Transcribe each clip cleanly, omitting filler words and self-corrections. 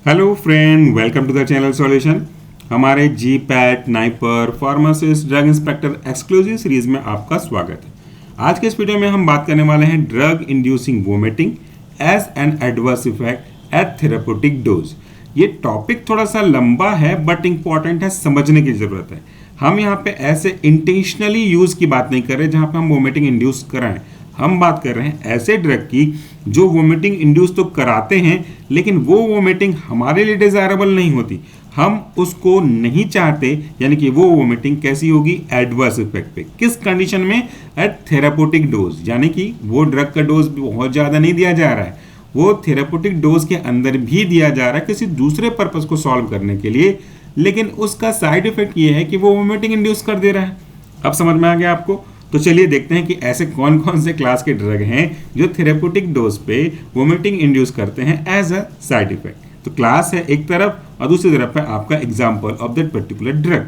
Hello friend, welcome to the channel solution. हमारे G PAT NIPER pharmacist drug inspector exclusive series में आपका स्वागत है। आज के इस वीडियो में हम बात करने वाले हैं drug inducing vomiting as an adverse effect at therapeutic dose. ये टॉपिक थोड़ा सा लंबा है बट इंपॉर्टेंट है, समझने की जरूरत है। हम यहाँ पे ऐसे इंटेंशनली यूज की बात नहीं कर रहे जहाँ पे हम वोमिटिंग इंड्यूस कराएं। हम बात कर रहे हैं ऐसे ड्रग की जो वोमिटिंग इंड्यूस तो कराते हैं लेकिन वो वोमिटिंग हमारे लिए डिजायरेबल नहीं होती, हम उसको नहीं चाहते। यानी कि वो वोमिटिंग कैसी होगी? एडवर्स इफेक्ट पे। किस कंडीशन में? At therapeutic dose. यानी कि वो ड्रग का डोज बहुत ज़्यादा नहीं दिया जा रहा है, वो थेराप्यूटिक डोज के अंदर भी दिया जा रहा है किसी दूसरे पर्पज को सॉल्व करने के लिए, लेकिन उसका साइड इफेक्ट ये है कि वो वोमिटिंग इंड्यूस कर दे रहा है। अब समझ में आ गया आपको? तो चलिए देखते हैं कि ऐसे कौन कौन से क्लास के ड्रग हैं जो थेरेप्यूटिक डोज पे वोमिटिंग इंड्यूस करते हैं एज अ साइड इफेक्ट। तो क्लास है एक तरफ और दूसरी तरफ है आपका example of that particular drug.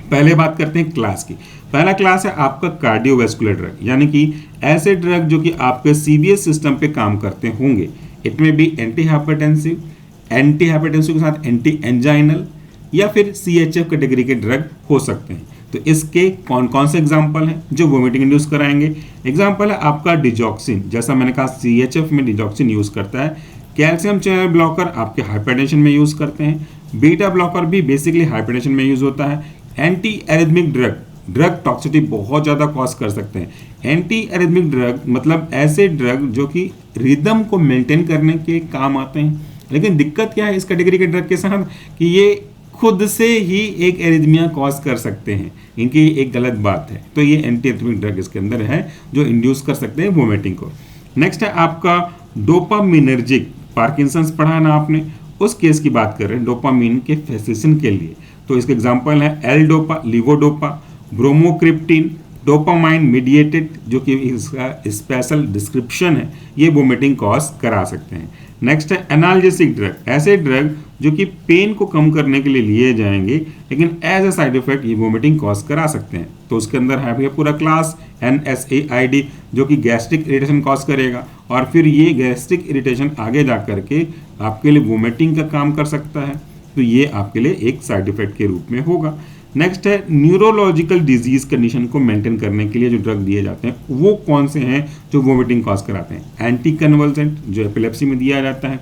पहले बात करते हैं क्लास की। पहला क्लास है आपका कार्डियोवैस्कुलर ड्रग, यानी कि ऐसे ड्रग जो कि आपके सीवीएस सिस्टम पे काम करते होंगे। इट में भी एंटी हाइपरटेंसिव के साथ एंटी एंजाइनल या फिर सीएचएफ कैटेगरी के ड्रग हो सकते हैं। तो इसके कौन कौन से एग्जाम्पल हैं जो वोमिटिंग इंड्यूस कराएंगे? एग्जाम्पल है आपका डिजॉक्सिन, जैसा मैंने कहा सीएचएफ में डिजॉक्सिन यूज करता है। कैल्शियम चैनल ब्लॉकर आपके हाइपरटेंशन में यूज करते हैं। बीटा ब्लॉकर भी बेसिकली हाइपरटेंशन में यूज होता है। एंटी एरिथमिक ड्रग टॉक्सिसिटी बहुत ज़्यादा कॉज कर सकते हैं। एंटी एरिथमिक ड्रग मतलब ऐसे ड्रग जो कि रिदम को मेंटेन करने के काम आते हैं। लेकिन दिक्कत क्या है इस कैटेगरी के ड्रग के साथ कि ये खुद से ही एक एरिथमिया कॉज कर सकते हैं। इनकी एक गलत बात है। तो ये एंटी एरिथमिक ड्रग इसके अंदर है जो इंड्यूस कर सकते हैं वोमिटिंग को। नेक्स्ट है आपका डोपामिनर्जिक। पार्किंसंस पढ़ा ना आपने, उस केस की बात कर रहे हैं डोपामिन के फेसेशन के लिए। तो इसके एग्जांपल है L dopa, levodopa, bromocriptine, dopamine mediated, जो कि इसका स्पेशल डिस्क्रिप्शन है, ये वोमिटिंग कॉज करा सकते हैं। नेक्स्ट है एनाल्जेसिक ड्रग। ऐसे ड्रग जो कि पेन को कम करने के लिए लिए जाएंगे लेकिन एज अ साइड इफेक्ट ये वोमिटिंग कॉज करा सकते हैं। तो उसके अंदर है भैया पूरा क्लास NSAID जो कि गैस्ट्रिक इरिटेशन कॉज करेगा और फिर ये गैस्ट्रिक इरिटेशन आगे जा करके आपके लिए वोमिटिंग का काम कर सकता है। तो ये आपके लिए एक साइड इफेक्ट के रूप में होगा। नेक्स्ट है न्यूरोलॉजिकल डिजीज कंडीशन को मेंटेन करने के लिए जो ड्रग दिए जाते हैं वो कौन से हैं जो वोमिटिंग कॉज कराते हैं? एंटी कन्वल्सेंट जो एपिलेप्सी में दिया जाता है।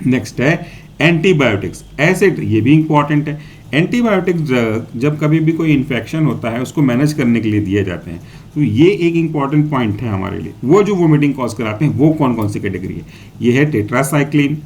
नेक्स्ट है एंटीबायोटिक्स। ऐसे ये भी इंपॉर्टेंट है। एंटीबायोटिक्स ड्रग जब कभी भी कोई इन्फेक्शन होता है उसको मैनेज करने के लिए दिए जाते हैं। तो ये एक इंपॉर्टेंट पॉइंट है हमारे लिए। वो जो वोमिटिंग कॉज कराते हैं वो कौन कौन सी कैटेगरी है? ये है टेट्रासाइक्लिन,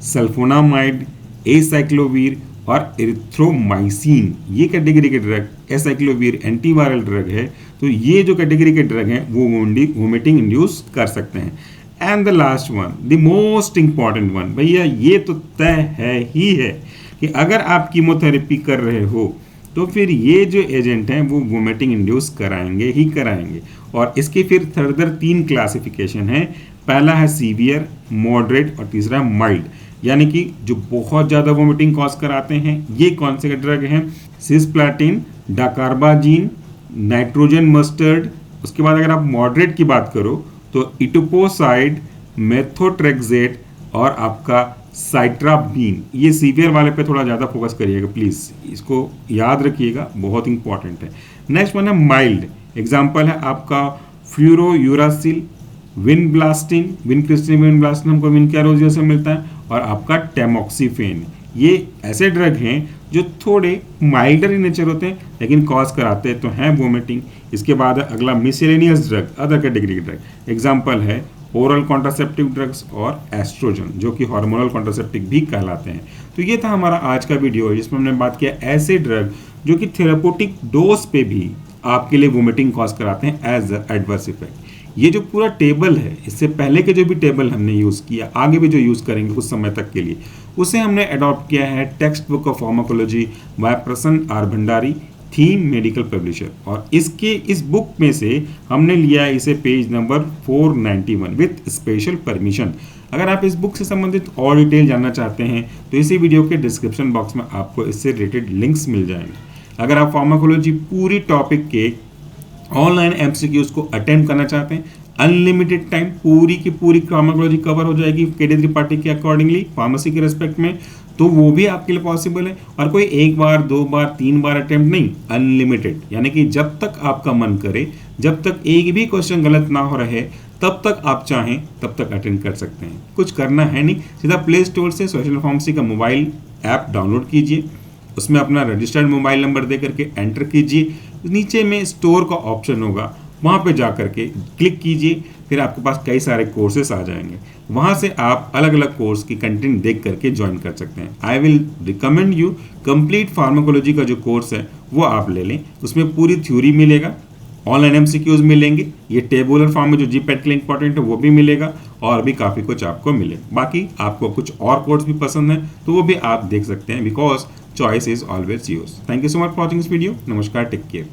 सल्फोनामाइड, एसाइक्लोवीर और एरिथ्रोमाइसिन। ये कैटेगरी के ड्रग, एसाइक्लोवीर एंटीवायरल ड्रग है। तो ये जो कैटेगरी के ड्रग हैं वो वोमिटिंग इंड्यूस कर सकते हैं। And the last one, the most important one, भैया ये तो तय है ही है कि अगर आप कीमोथेरेपी कर रहे हो तो फिर ये जो एजेंट हैं वो वोमिटिंग इंड्यूस कराएंगे ही कराएंगे। और इसके फिर फर्दर 3 क्लासिफिकेशन है। पहला है सीवियर, मॉडरेट और तीसरा माइल्ड। यानी कि जो बहुत ज़्यादा वोमिटिंग कॉज कराते हैं ये कौन से ड्रग हैं? Cisplatin, dacarbazine, nitrogen mustard. उसके बाद अगर आप मॉडरेट की बात करो तो इटोपोसाइड, मेथोट्रेक्सेट और आपका साइट्राबीन। ये सीवियर वाले पे थोड़ा ज़्यादा फोकस करिएगा प्लीज़, इसको याद रखिएगा, बहुत इंपॉर्टेंट है। नेक्स्ट वन है माइल्ड। एग्जाम्पल है आपका फ्यूरोयूरासिल, विनब्लास्टिन, विनक्रिस्टिन हमको विनक्यारोजिया से मिलता है, और आपका टेमोक्सीफेन। ये ऐसे ड्रग हैं जो थोड़े माइल्डर इन नेचर होते हैं लेकिन कॉज कराते तो हैं वोमिटिंग। इसके बाद अगला मिसलेनियस ड्रग, अदर कैटेगरी के ड्रग। एग्जाम्पल है ओरल कॉन्ट्रासेप्टिव ड्रग्स और एस्ट्रोजन जो कि हार्मोनल कॉन्ट्रासेप्टिव भी कहलाते हैं। तो ये था हमारा आज का वीडियो जिसमें हमने बात किया ऐसे ड्रग जो कि थेराप्यूटिक डोज पे भी आपके लिए वोमिटिंग कॉज कराते हैं एज एडवर्स इफेक्ट। ये जो पूरा टेबल है, इससे पहले के जो भी टेबल हमने यूज़ किया, आगे भी जो यूज़ करेंगे कुछ समय तक के लिए, उसे हमने अडॉप्ट किया है text book of pharmacology by Prasan R Bhandari, theme medical publisher. और इस बुक में से हमने लिया है इसे page number 491 with special permission. अगर आप इस बुक से संबंधित और डिटेल जानना चाहते हैं तो इसी वीडियो के डिस्क्रिप्शन बॉक्स में आपको इससे रिलेटेड लिंक्स मिल जाएंगे। अगर आप फार्माकोलॉजी पूरी टॉपिक के ऑनलाइन एमसीक्यूज को अटेम्प्ट करना चाहते हैं अनलिमिटेड टाइम, पूरी की पूरी फार्माकोलॉजी कवर हो जाएगी केडी त्रिपाठी के अकॉर्डिंगली फार्मेसी के रेस्पेक्ट में, तो वो भी आपके लिए पॉसिबल है। और कोई एक बार, दो बार, तीन बार अटेम्प्ट नहीं, अनलिमिटेड, यानी कि जब तक आपका मन करे, जब तक एक भी क्वेश्चन गलत ना हो रहे, तब तक आप चाहें तब तक अटेंड कर सकते हैं। कुछ करना है नहीं, सीधा प्ले स्टोर से सोशल फार्मेसी का मोबाइल ऐप डाउनलोड कीजिए, उसमें अपना रजिस्टर्ड मोबाइल नंबर दे करके एंटर कीजिए, नीचे में स्टोर का ऑप्शन होगा, वहाँ पे जा करके क्लिक कीजिए, फिर आपके पास कई सारे कोर्सेस आ जाएंगे, वहाँ से आप अलग अलग कोर्स की कंटेंट देख करके ज्वाइन कर सकते हैं। I will recommend you complete pharmacology का जो कोर्स है वो आप ले लें, उसमें पूरी थ्योरी मिलेगा, ऑनलाइन एमसीक्यूज मिलेंगे, ये टेबुलर फॉर्म में जो जीपैट के लिए इंपॉर्टेंट है वो भी मिलेगा, और भी काफ़ी कुछ आपको मिलेगा। बाकी आपको कुछ और कोर्स भी पसंद है तो वो भी आप देख सकते हैं, because choice is always yours. Thank you so much for watching this video. नमस्कार, टेक केयर।